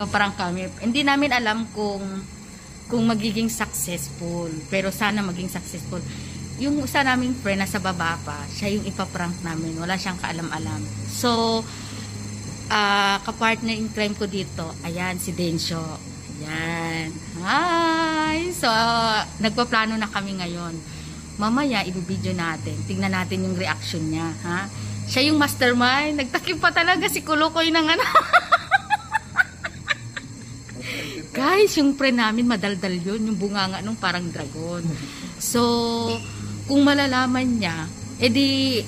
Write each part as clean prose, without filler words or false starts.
Parang kami, hindi namin alam kung magiging successful. Pero sana maging successful. Yung isa naming friend na sa baba pa, siya yung ipaprank namin. Wala siyang kaalam-alam. So, kapartner in crime ko dito, ayan, si Densyo. Ayan. Hi! So, nagpaplano na kami ngayon. Mamaya, ibibideo natin. Tingnan natin yung reaction niya. Ha? Siya yung mastermind. Nagtakip pa talaga si Kulukoy ng ano. Guys, yung friend namin, madaldal yun. Yung bunganga nung parang dragon. So, kung malalaman niya, edi,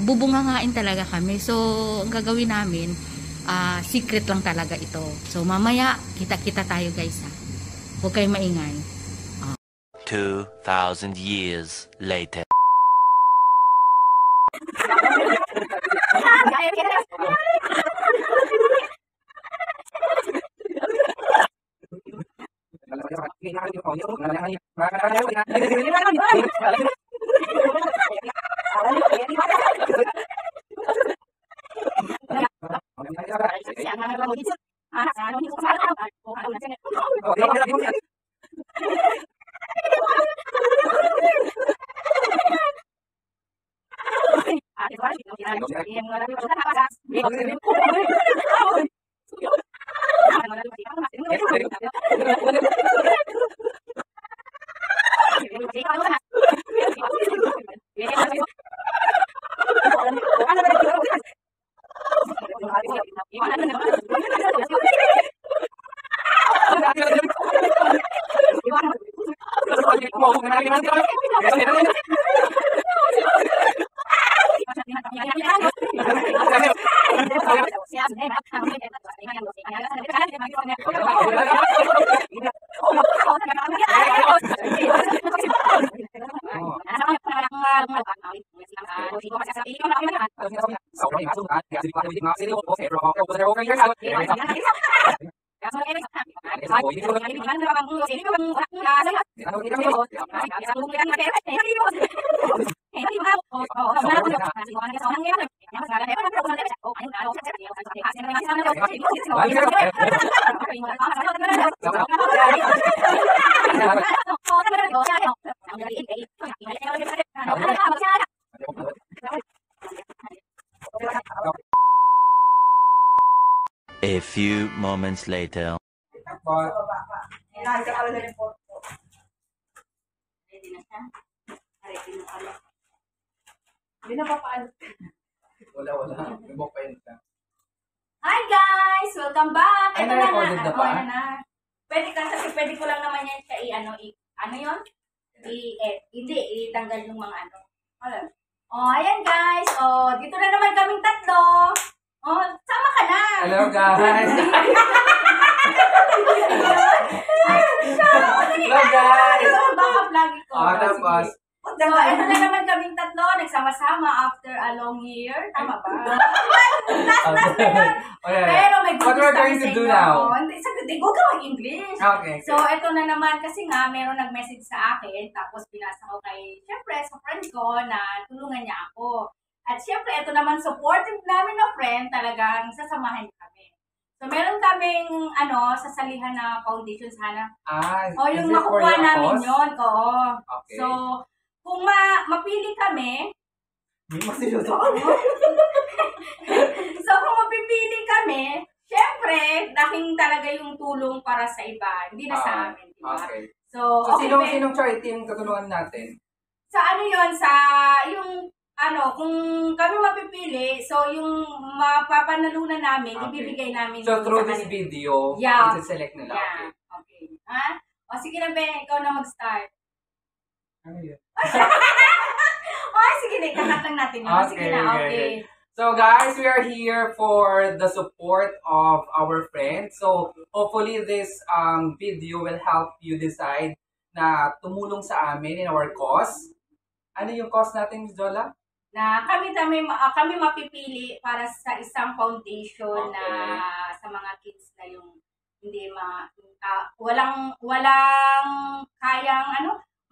bubungangain talaga kami. So, ang gagawin namin, secret lang talaga ito. So, mamaya, kita-kita tayo guys ha. Huwag kayong maingay. 2,000 years later. A few moments later. Hi guys! Welcome back! Ay, na-recorded na ba? Pwede kasi pwede ko lang naman yan siya ano yun? Hindi, itanggal yung mga ano. Ayan guys! Dito na naman kaming tatlo. Sama ka na! Hello guys! Hello guys! Ito ang backup lagi ko. Tapos, So, ito na naman kaming tatlo, nagsama-sama after a long year. Tama ba? Last na yun. Pero may what we're going to do now? Hindi, sagutin, huwag ka mag-English. Okay. So, ito na naman kasi nga, meron nag-message sa akin, tapos pinasa ko kay, syempre, sa friend ko na tulungan niya ako. At syempre, ito naman, supportive namin na friend, talagang sasamahan niya kami. So, meron kaming, sasalihan na foundation sana. Yung makukuha namin yun. Okay. So, kung mapili kami, So, kung mapipili kami, syempre, laking talaga yung tulong para sa iba, hindi na sa amin, di ba? Okay. So sinong charity yung tutulungan natin? Sa kung kami mapipili, so yung mapapanalunan namin, ibibigay namin. So, through this video, i-select nila. Yeah. Okay. Sige na, Ben, ikaw na mag-start. Ano yun? Sige na, ikakat lang natin yun. Sige na, okay. So guys, we are here for the support of our friends. So hopefully this video will help you decide na tumulong sa amin in our cause. Ano yung cause natin, Ms. Jola? Na kami mapipili para sa isang foundation na sa mga kids na yung hindi walang kayang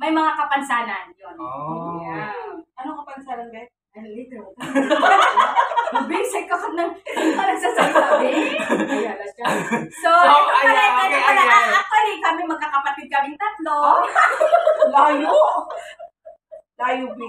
may mga kapansanan yun. Oh. Yeah. Anong kapansanan, Beth? Ano later? Basic ka ng nagsasabi. Ayan na siya. So, actually, kami magkakapatid kaming tatlo. Layo! Layo, B.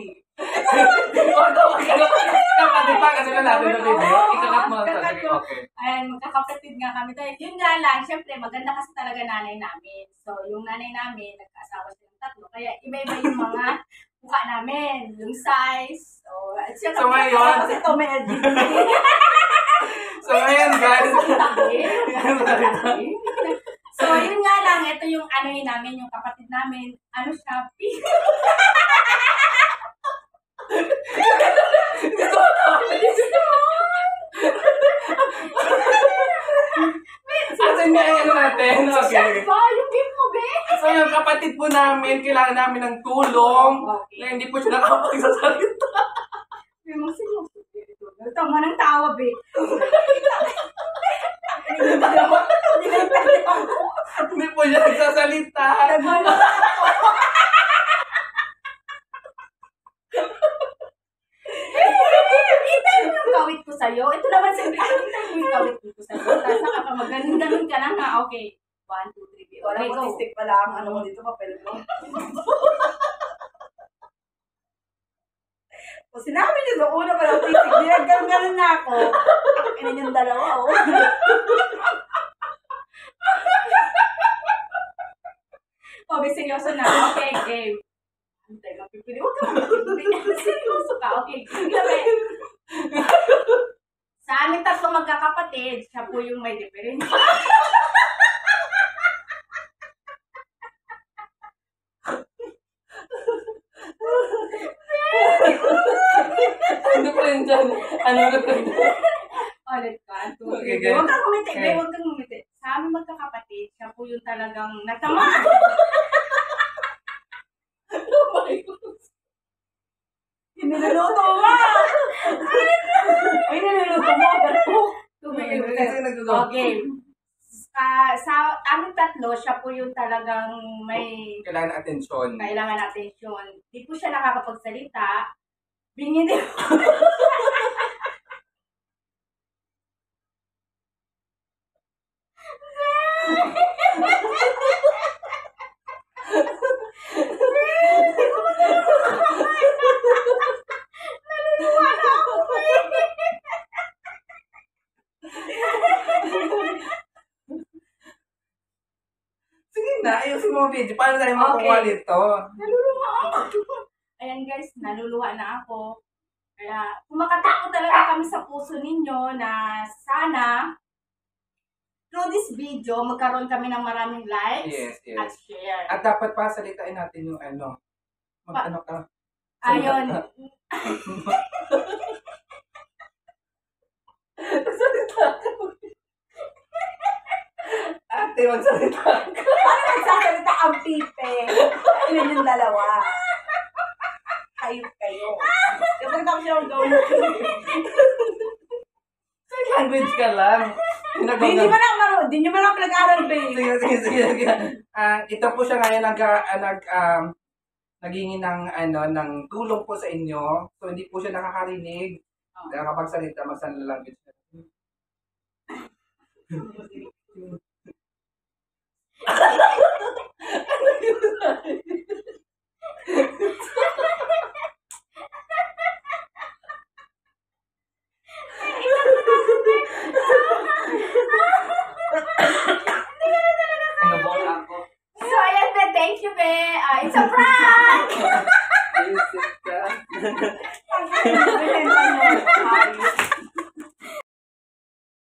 Kapatid pa kasi na natin na video. Ikakat mo lang Kakat talaga. ko. Okay. Ayan, magkakapatid nga kami tayo. Yun nga lang, syempre, maganda kasi talaga nanay namin. So, yung nanay namin, nagkaasawa silang tatlo. Kaya, iba-iba yung mga mukha namin. Yung size. So, ngayon, Kasi ito may LGBT. so ngayon guys, So, yun nga lang, ito yung ano yun namin, yung kapatid namin, ano siya, asan nga yung ano natin? Okay. ba? Yung game mo, be? So yung kapatid po namin, kailangan namin ng tulong Okay. na hindi po siya nakapagsasalita. Be, magsinuso. Tama ng tawa, be. Hindi po siya nagsasalita. Itay mo yung kawit ko sa'yo. Ito naman sa itay mo yung kawit ko sa'yo. Tapos saka ka mag-ganun ka lang ha. Okay. 1, 2, 3. Wala Okay, mo go. stick pala ang ano mo dito, papel mo. O sinabi niyo doon, una pala ako titig. Dinaggang na ako. Kinin yung dalawa, oh. Okay, seryoso na. Okay, game. Antay, mapipili. Huwag ka mapipili. Seryoso ka. Okay, gabi. Sa amin tatlong magkakapatid, siya po yung may diferensya. Ano pa rin dyan? Ano na pa rin dyan? Ulit ka. Okay, game. Huwag kang kumiti. Okay. Huwag kang kumiti. Sa amin magkakapatid, siya po yung talagang natama. Oh my God. Niluluto mo! Ay, niluluto mo. Kasi nagagawa. Okay. Sa amin tatlo, siya po yung talagang may Kailangan atensyon. kailangan atensyon. Di po siya nakakapagsalita. Bingin din. Sige na, ayusin mo ang video. Paano tayo makukuha Okay. dito? Naluluha ako. Ayan guys, naluluha na ako. Kaya kumakatako talaga kami sa puso ninyo na sana through this video, magkaroon kami ng maraming likes Yes, at yes. share. At dapat pa salitain natin yung ano. Mag-ano ka. Ayun. Ate, magsalita ka. Paano nagsasalita ang pipe? Kinin yung dalawa. Hayop kayo. Kapag tapos siya ang gawin. Sign language ka lang. Hindi nyo man lang pinag-aral, babe. Sige. Ito po siya ngayon naghingi ng ng tulong po sa inyo. So hindi po siya nakakarinig. Kaya kapag salita, mag-sign language na. So, ayan be, thank you be. It's a prank!